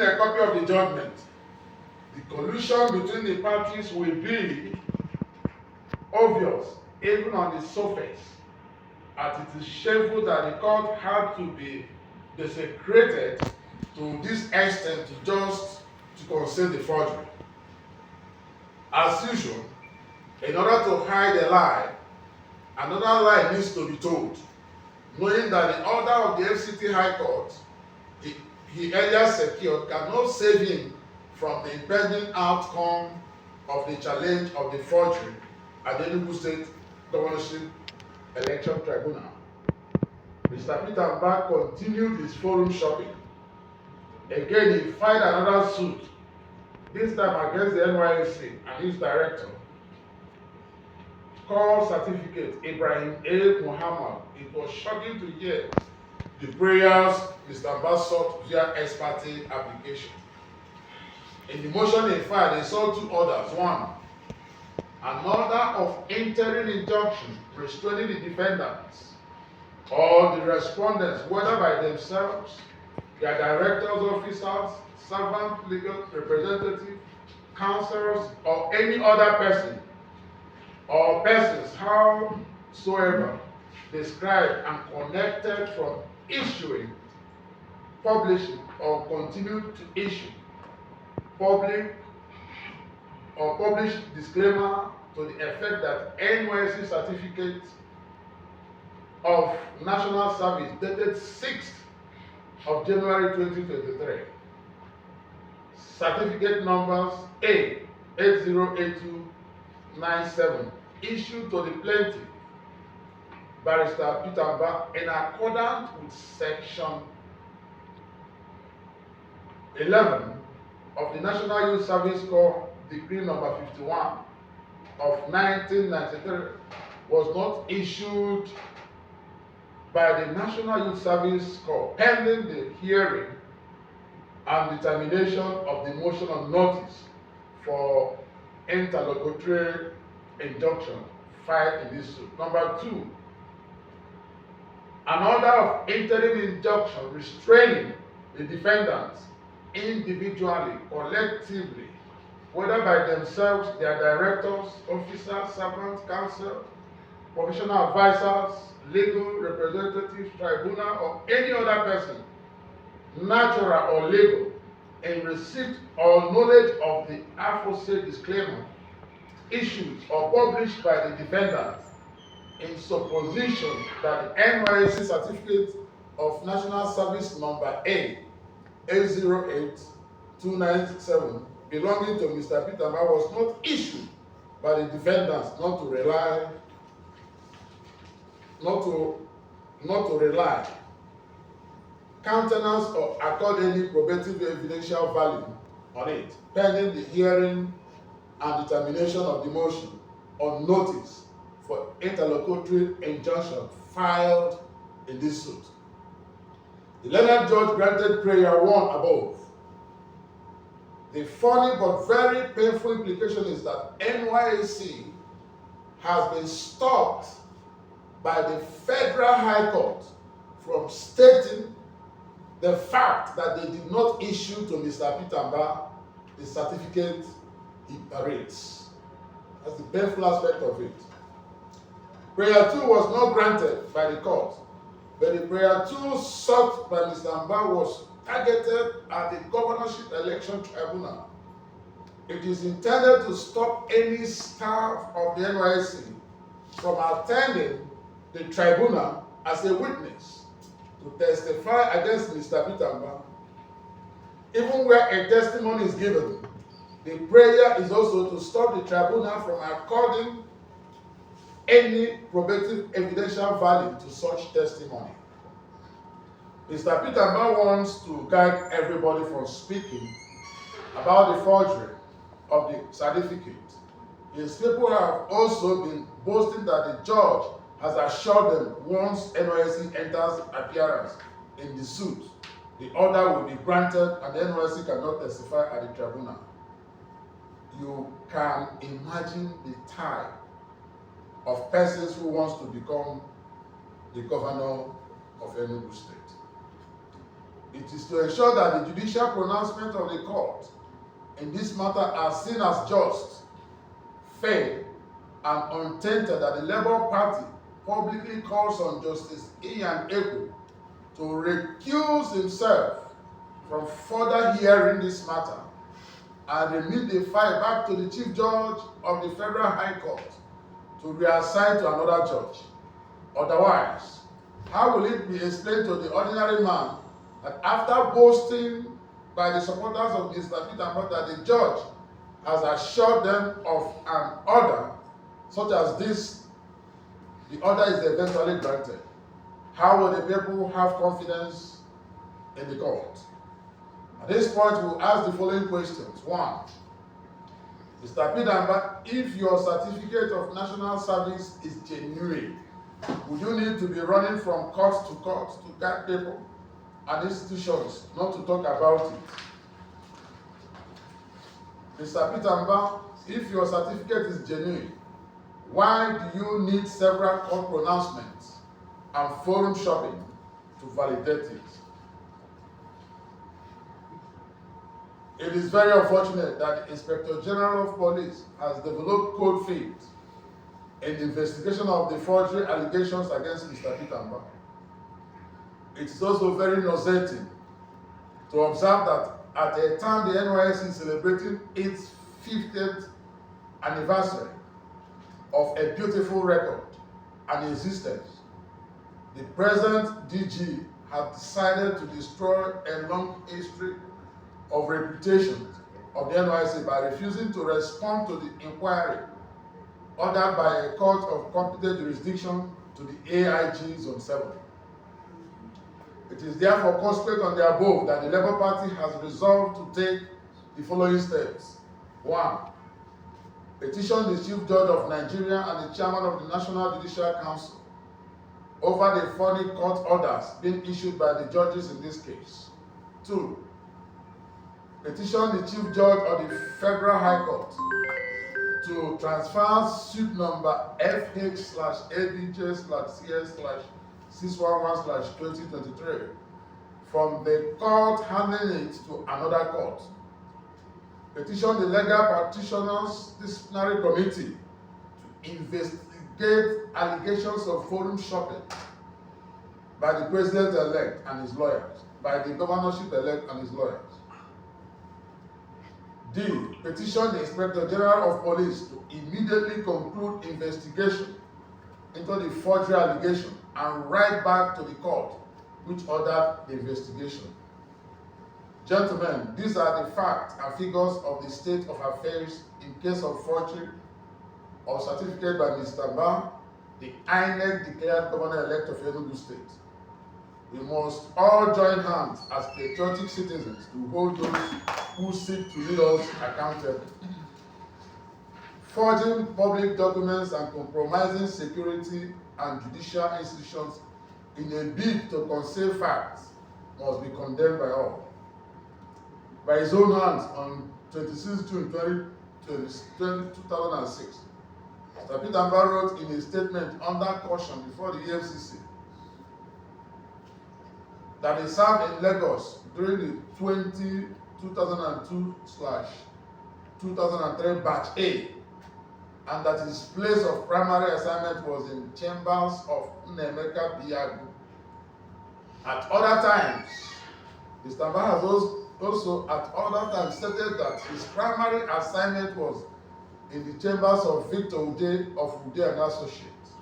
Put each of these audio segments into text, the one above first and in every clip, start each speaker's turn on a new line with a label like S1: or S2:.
S1: a copy of the judgment, the collusion between the parties will be obvious, even on the surface, as it is shameful that the court had to be desecrated to this extent to conceal the forgery. As usual, in order to hide a lie, another lie needs to be told, knowing that the order of the FCT High Court he earlier secured cannot save him from the impending outcome of the challenge of the forgery at the Enugu State Governorship Election Tribunal. Mr. Peter Nbah continued his forum shopping. Again, he filed another suit, this time against the NYSC and his director. Call certificate Ibrahim A. Muhammad. It was shocking to hear the prayers Mr. Nbah sought via ex parte application. In the motion he filed, he saw two orders. One, an order of interim injunction restraining the defendants or the respondents, whether by themselves, their directors, officers, servant, legal representative, counselors, or any other person or persons, howsoever described and connected from issuing, publishing, or continue to issue public or publish disclaimer to the effect that NYSC certificate of national service dated 6th of January 2023, certificate numbers A 808297, issued to the plaintiff, Barrister Peter Nbah, in accordance with Section 11 of the National Youth Service Corps Decree number 51 of 1993, was not issued by the National Youth Service Corps pending the hearing and determination of the motion on notice for interlocutory injunction filed in this suit. Number two, an order of interim injunction restraining the defendants individually, collectively, whether by themselves, their directors, officers, servants, counsel, professional advisors, legal representatives, tribunal, or any other person, natural or legal, in receipt or knowledge of the aforesaid disclaimer issued or published by the defendant in supposition that the NYSC certificate of national service number A 808297 belonging to Mr. Peter Nbah was not issued by the defendants, not to rely, countenance or accord any probative evidential value on it, pending the hearing and determination of the motion on notice for interlocutory injunction filed in this suit. The learned judge granted prayer 1 above. The funny but very painful implication is that NYSC has been stopped by the Federal High Court from stating the fact that they did not issue to Mr. Peter Nbah the certificate he parades. That's the painful aspect of it. Prayer 2 was not granted by the court, but the prayer 2 sought by Mr. Nbah was targeted at the Governorship Election Tribunal. It is intended to stop any staff of the NYSC from attending the tribunal as a witness to testify against Mr. Peter Nbah. Even where a testimony is given, the prayer is also to stop the tribunal from according any probative evidential value to such testimony. Mr. Peter Nbah wants to guide everybody from speaking about the forgery of the certificate. His people have also been boasting that the judge has assured them once NYSC enters appearance in the suit, the order will be granted and the NYSC cannot testify at the tribunal. You can imagine the type of persons who wants to become the governor of Enugu State. It is to ensure that the judicial pronouncement of the court in this matter are seen as just, fair, and untainted, that the Labour Party publicly calls on Justice Ian Eku to recuse himself from further hearing this matter and remit the file back to the Chief Judge of the Federal High Court to reassign to another judge. Otherwise, how will it be explained to the ordinary man that after boasting by the supporters of Mr. Peter Nbah that the judge has assured them of an order such as this, the order is eventually granted? How will the people have confidence in the court? At this point, we'll ask the following questions. 1. Mr. Peter Nbah, if your certificate of national service is genuine, would you need to be running from court to guide people and institutions not to talk about it? Mr. Peter Nbah, if your certificate is genuine, why do you need several court pronouncements and forum shopping to validate it? It is very unfortunate that the Inspector General of Police has developed cold feet in the investigation of the forgery allegations against Mr. Peter Nbah. It is also very nauseating to observe that at a time the NYSC is celebrating its 50th anniversary of a beautiful record and existence, the present DG have decided to destroy a long history of reputation of the NYSC by refusing to respond to the inquiry ordered by a court of competent jurisdiction to the AIG Zone 7. It is therefore consequent on the above that the Labour Party has resolved to take the following steps. 1. Petition the Chief Judge of Nigeria and the Chairman of the National Judicial Council over the funny court orders being issued by the judges in this case. 2. Petition the Chief Judge of the Federal High Court to transfer suit number FH/ABJ/CS/611/2023 from the court handling it to another court. Petition the Legal Practitioners Disciplinary Committee to investigate allegations of forum shopping by the President-elect and his lawyers, by the Governorship-elect and his lawyers. D. Petition the Inspector General of Police to immediately conclude investigation into the forgery allegation and write back to the court which ordered the investigation. Gentlemen, these are the facts and figures of the state of affairs in case of forgery of certificate by Mr. Nbah, the INEC declared Governor-elect of Enugu State. We must all join hands as patriotic citizens to hold those who seek to lead us accountable. Forging public documents and compromising security and judicial institutions in a bid to conceal facts must be condemned by all. By his own hands, on 26 June 2006, Mr. Peter Nbah wrote in a statement under caution before the EFCC that he served in Lagos during the 2002/2003 batch A, and that his place of primary assignment was in chambers of Nnemeka Biagu. At other times, Mr. Nbah has also at other times stated that his primary assignment was in the chambers of Victor Ude of Ude and Associates.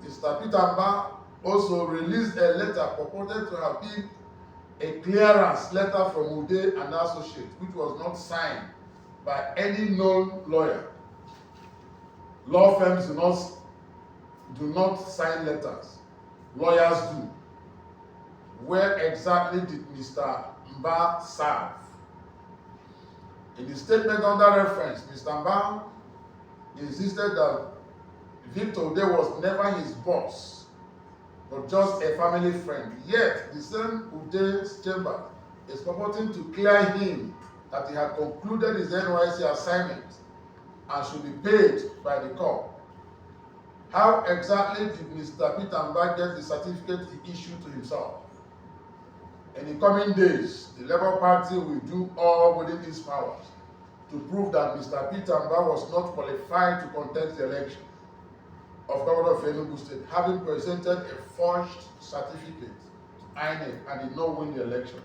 S1: Mr. Peter Nbah also released a letter purported to have been a clearance letter from Ude and Associates, which was not signed by any known lawyer. Law firms do not sign letters. Lawyers do. Where exactly did Mr. Nbah serve? In the statement under reference, Mr. Nbah insisted that Victor Ude was never his boss, but just a family friend. Yet, the same Ude's chamber is purporting to clear him that he had concluded his NYSC assignment and should be paid by the court. How exactly did Mr. Peter Nbah get the certificate he issued to himself? In the coming days, the Labour Party will do all within its powers to prove that Mr. Peter Nbah was not qualified to contest the election of Governor of Enugu State, having presented a forged certificate to INEC and did not win the election.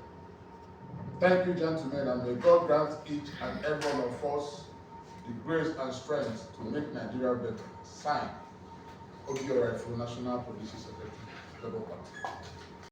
S1: Thank you, gentlemen, and may God grant each and every one of us the grace and strength to make Nigeria better. Signed, Obiora, National Police Secretary, Labour Party.